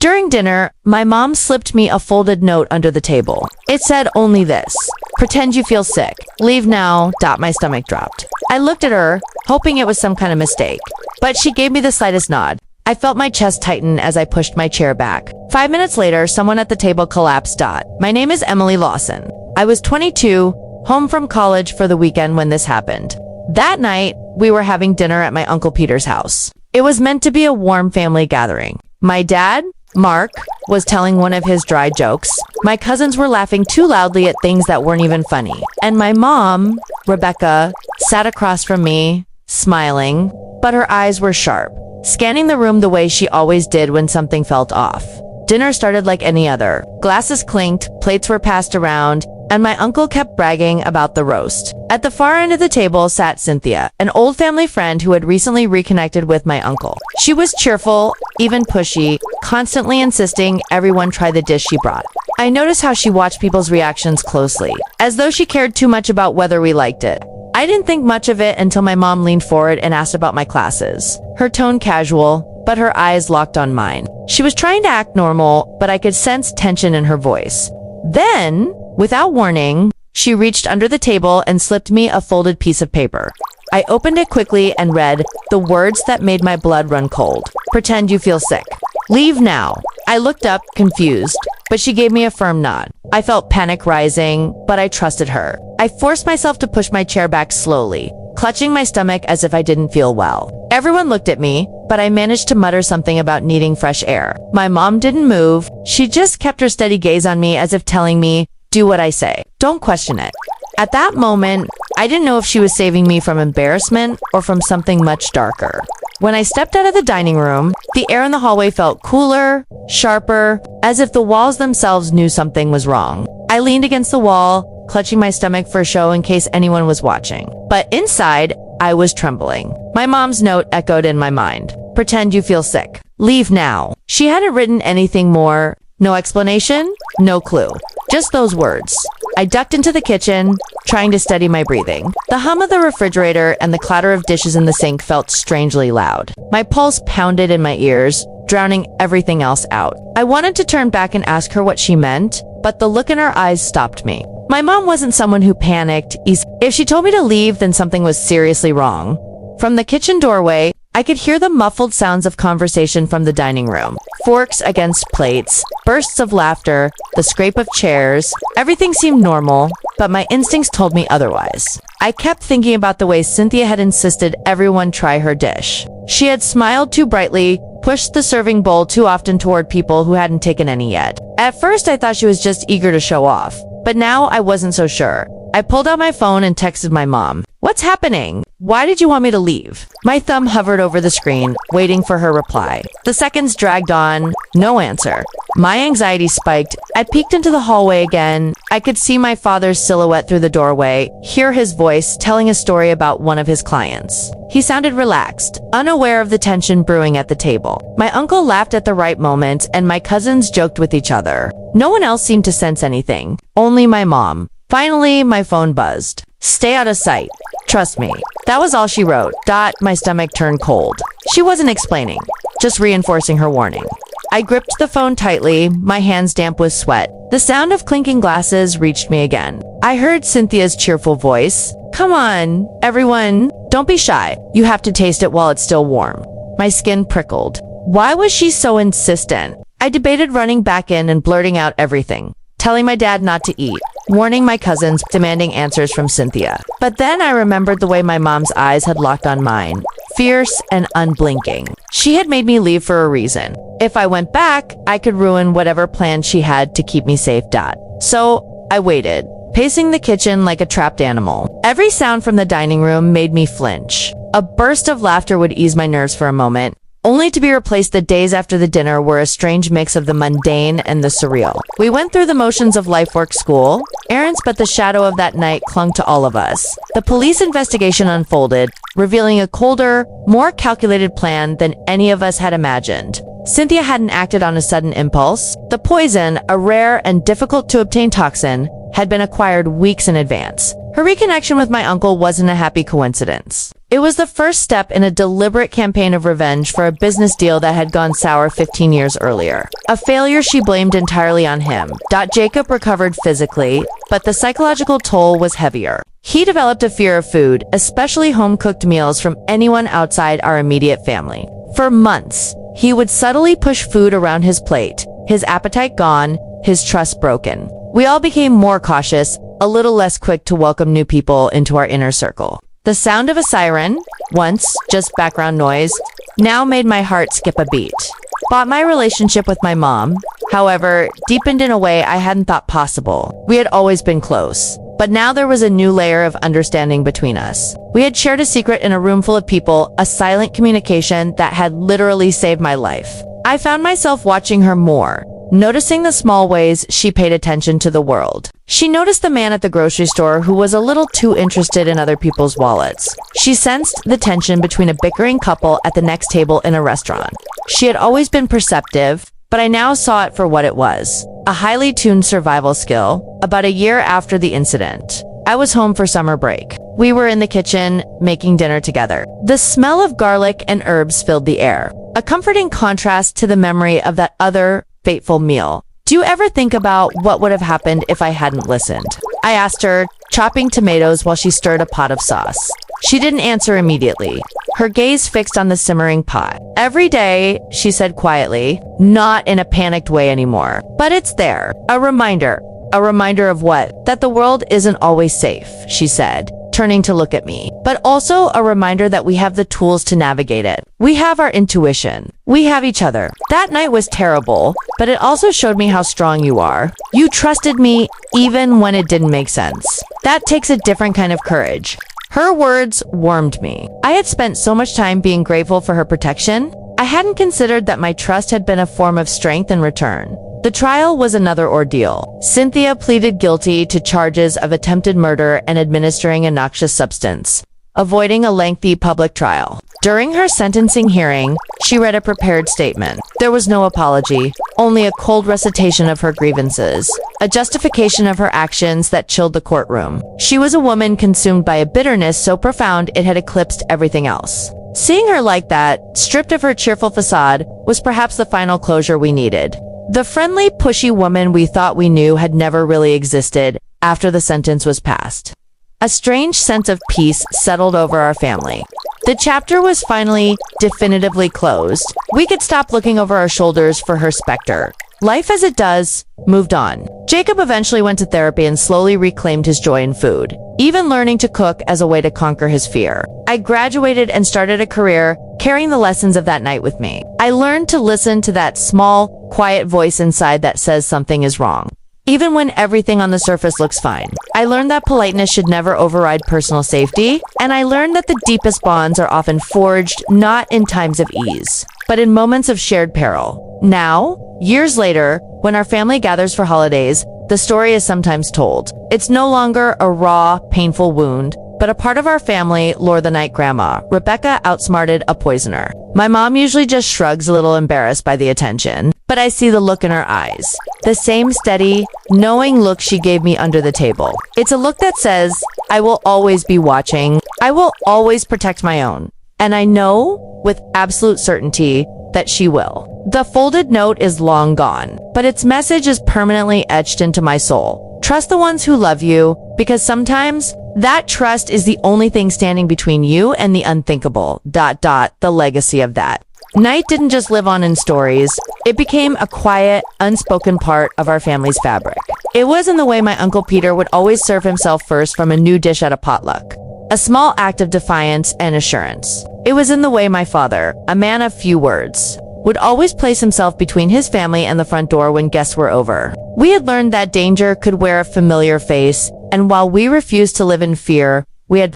During dinner, my mom slipped me a folded note under the table. It said only this: pretend you feel sick. Leave now. My stomach dropped. I looked at her, hoping it was some kind of mistake, but she gave me the slightest nod. I felt my chest tighten as I pushed my chair back. 5 minutes later, someone at the table collapsed. My name is Emily Lawson. I was 22, home from college for the weekend when this happened. That night, we were having dinner at my Uncle Peter's house. It was meant to be a warm family gathering. My dad, Mark, was telling one of his dry jokes. My cousins were laughing too loudly at things that weren't even funny. And my mom, Rebecca, sat across from me, smiling, but her eyes were sharp, scanning the room the way she always did when something felt off. Dinner started like any other. Glasses clinked, plates were passed around, and my uncle kept bragging about the roast. At the far end of the table sat Cynthia, an old family friend who had recently reconnected with my uncle. She was cheerful, even pushy, constantly insisting everyone try the dish she brought. I noticed how she watched people's reactions closely, as though she cared too much about whether we liked it. I didn't think much of it until my mom leaned forward and asked about my classes. Her tone casual, but her eyes locked on mine. She was trying to act normal, but I could sense tension in her voice. Then, without warning, she reached under the table and slipped me a folded piece of paper. I opened it quickly and read the words that made my blood run cold. Pretend you feel sick. Leave now. I looked up, confused, but she gave me a firm nod. I felt panic rising, but I trusted her. I forced myself to push my chair back slowly, clutching my stomach as if I didn't feel well. Everyone looked at me, but I managed to mutter something about needing fresh air. My mom didn't move. She just kept her steady gaze on me as if telling me, do what I say. Don't question it. At that moment, I didn't know if she was saving me from embarrassment or from something much darker. When I stepped out of the dining room, the air in the hallway felt cooler, sharper, as if the walls themselves knew something was wrong. I leaned against the wall, clutching my stomach for show in case anyone was watching. But inside, I was trembling. My mom's note echoed in my mind. Pretend you feel sick. Leave now. She hadn't written anything more. No explanation, no clue. Just those words. I ducked into the kitchen, trying to steady my breathing. The hum of the refrigerator and the clatter of dishes in the sink felt strangely loud. My pulse pounded in my ears, drowning everything else out. I wanted to turn back and ask her what she meant, but the look in her eyes stopped me. My mom wasn't someone who panicked. If she told me to leave, then something was seriously wrong. From the kitchen doorway, I could hear the muffled sounds of conversation from the dining room. Forks against plates, bursts of laughter, the scrape of chairs. Everything seemed normal, but my instincts told me otherwise. I kept thinking about the way Cynthia had insisted everyone try her dish. She had smiled too brightly, pushed the serving bowl too often toward people who hadn't taken any yet. At first, I thought she was just eager to show off, but now I wasn't so sure. I pulled out my phone and texted my mom. What's happening? Why did you want me to leave? My thumb hovered over the screen, waiting for her reply. The seconds dragged on. No answer. My anxiety spiked. I peeked into the hallway again. I could see my father's silhouette through the doorway, hear his voice telling a story about one of his clients. He sounded relaxed, unaware of the tension brewing at the table. My uncle laughed at the right moment, and my cousins joked with each other. No one else seemed to sense anything. Only my mom. Finally, my phone buzzed. Stay out of sight. Trust me. That was all she wrote. My stomach turned cold. She wasn't explaining, just reinforcing her warning. I gripped the phone tightly, my hands damp with sweat. The sound of clinking glasses reached me again. I heard Cynthia's cheerful voice. Come on, everyone. Don't be shy. You have to taste it while it's still warm. My skin prickled. Why was she so insistent? I debated running back in and blurting out everything. Telling my dad not to eat, warning my cousins, demanding answers from Cynthia. But then I remembered the way my mom's eyes had locked on mine, fierce and unblinking. She had made me leave for a reason. If I went back, I could ruin whatever plan she had to keep me safe. So I waited, pacing the kitchen like a trapped animal. Every sound from the dining room made me flinch. A burst of laughter would ease my nerves for a moment, only to be replaced the days after the dinner were a strange mix of the mundane and the surreal. We went through the motions of life, work, school, errands, but the shadow of that night clung to all of us. The police investigation unfolded, revealing a colder, more calculated plan than any of us had imagined. Cynthia hadn't acted on a sudden impulse. The poison, a rare and difficult-to-obtain toxin, had been acquired weeks in advance. Her reconnection with my uncle wasn't a happy coincidence. It was the first step in a deliberate campaign of revenge for a business deal that had gone sour 15 years earlier. A failure she blamed entirely on him. Jacob recovered physically, but the psychological toll was heavier. He developed a fear of food, especially home-cooked meals from anyone outside our immediate family. For months, he would subtly push food around his plate, his appetite gone, his trust broken. We all became more cautious, a little less quick to welcome new people into our inner circle. The sound of a siren, once just background noise, now made my heart skip a beat. But my relationship with my mom, however, deepened in a way I hadn't thought possible. We had always been close, but now there was a new layer of understanding between us. We had shared a secret in a room full of people, a silent communication that had literally saved my life. I found myself watching her more, noticing the small ways she paid attention to the world. She noticed the man at the grocery store who was a little too interested in other people's wallets. She sensed the tension between a bickering couple at the next table in a restaurant. She had always been perceptive, but I now saw it for what it was. A highly tuned survival skill. About a year after the incident, I was home for summer break. We were in the kitchen, making dinner together. The smell of garlic and herbs filled the air, a comforting contrast to the memory of that other fateful meal. Do you ever think about what would have happened if I hadn't listened? I asked her, chopping tomatoes while she stirred a pot of sauce. She didn't answer immediately, her gaze fixed on the simmering pot. Every day, she said quietly, not in a panicked way anymore. But it's there. A reminder. A reminder of what? That the world isn't always safe, she said, turning to look at me. But also a reminder that we have the tools to navigate it. We have our intuition. We have each other. That night was terrible, but it also showed me how strong you are. You trusted me even when it didn't make sense. That takes a different kind of courage. Her words warmed me. I had spent so much time being grateful for her protection. I hadn't considered that my trust had been a form of strength in return. The trial was another ordeal. Cynthia pleaded guilty to charges of attempted murder and administering a noxious substance, avoiding a lengthy public trial. During her sentencing hearing, she read a prepared statement. There was no apology, only a cold recitation of her grievances, a justification of her actions that chilled the courtroom. She was a woman consumed by a bitterness so profound it had eclipsed everything else. Seeing her like that, stripped of her cheerful facade, was perhaps the final closure we needed. The friendly, pushy woman we thought we knew had never really existed after the sentence was passed. A strange sense of peace settled over our family. The chapter was finally definitively closed. We could stop looking over our shoulders for her specter. Life as it does moved on. Jacob eventually went to therapy and slowly reclaimed his joy in food, even learning to cook as a way to conquer his fear. I graduated and started a career carrying the lessons of that night with me. I learned to listen to that small, quiet voice inside that says something is wrong, even when everything on the surface looks fine. I learned that politeness should never override personal safety, and I learned that the deepest bonds are often forged not in times of ease, but in moments of shared peril. Now, years later, when our family gathers for holidays, the story is sometimes told. It's no longer a raw, painful wound, but a part of our family lore. The night Grandma Rebecca outsmarted a poisoner. My mom usually just shrugs, a little embarrassed by the attention, but I see the look in her eyes. The same steady, knowing look she gave me under the table. It's a look that says, I will always be watching. I will always protect my own. And I know with absolute certainty that she will. The folded note is long gone, but its message is permanently etched into my soul. Trust the ones who love you, because sometimes that trust is the only thing standing between you and the unthinkable. The legacy of that night didn't just live on in stories. It became a quiet, unspoken part of our family's fabric. It was in the way my Uncle Peter would always serve himself first from a new dish at a potluck, a small act of defiance and assurance. It was in the way my father, a man of few words, would always place himself between his family and the front door when guests were over. We had learned that danger could wear a familiar face, and while we refused to live in fear, we had